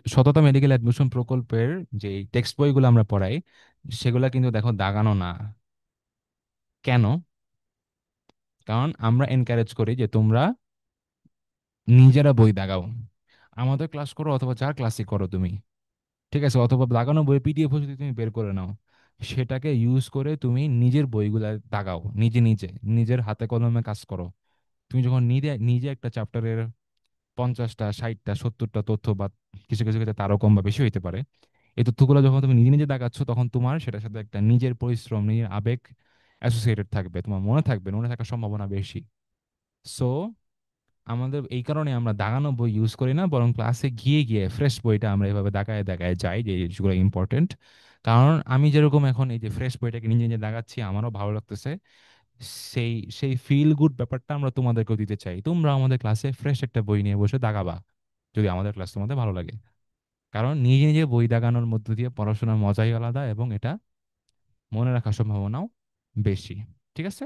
সততা medical admission প্রকল্পের যে টেক্সট বইগুলো আমরা পড়াই, সেগুলা কিন্তু দেখো দাগানো না। কেন? কারণ আমরা এনকারেজ করি যে তোমরা নিজেরা বই দাগাও, আমাদের ক্লাস করো অথবা যার ক্লাসই করো তুমি, ঠিক আছে, অথবা দাগানো বই পিডিএফ যদি তুমি বের করে নাও, সেটাকে ইউজ করে তুমি নিজের বইগুলা দাগাও, নিজে নিজে নিজের হাতে কলমে কাজ করো। তুমি যখন নিজে নিজে একটা চ্যাপ্টারের 50টা 60টা 70টা তথ্য, বা কিছু কিছু ক্ষেত্রে তারও কম বা বেশি হইতে পারে, এই তথ্যগুলো যখন তুমি নিজে নিজে দাগাচ্ছ, তখন তোমার সেটার সাথে একটা নিজের পরিশ্রম, নিজের আবেগ অ্যাসোসিয়েটেড থাকবে, তোমার মনে থাকবে, মনে থাকার সম্ভাবনা বেশি। সো আমাদের এই কারণে আমরা দাগানো বই ইউজ করি না, বরং ক্লাসে গিয়ে গিয়ে ফ্রেশ বইটা আমরা এভাবে দাগায় দাগায় যাই, যে জিনিসগুলো ইম্পর্টেন্ট। কারণ আমি যেরকম এখন এই যে ফ্রেশ বইটাকে নিজে নিজে দাগাচ্ছি, আমারও ভালো লাগতেছে। সেই সেই ফিল গুড ব্যাপারটা আমরা তোমাদেরকেও দিতে চাই, তোমরা আমাদের ক্লাসে ফ্রেশ একটা বই নিয়ে বসে দাগাবা, যদি আমাদের ক্লাস তোমাদের ভালো লাগে। কারণ নিজে নিজে বই দাগানোর মধ্য দিয়ে পড়াশোনার মজাই আলাদা, এবং এটা মনে রাখার সম্ভাবনাও বেশি। ঠিক আছে।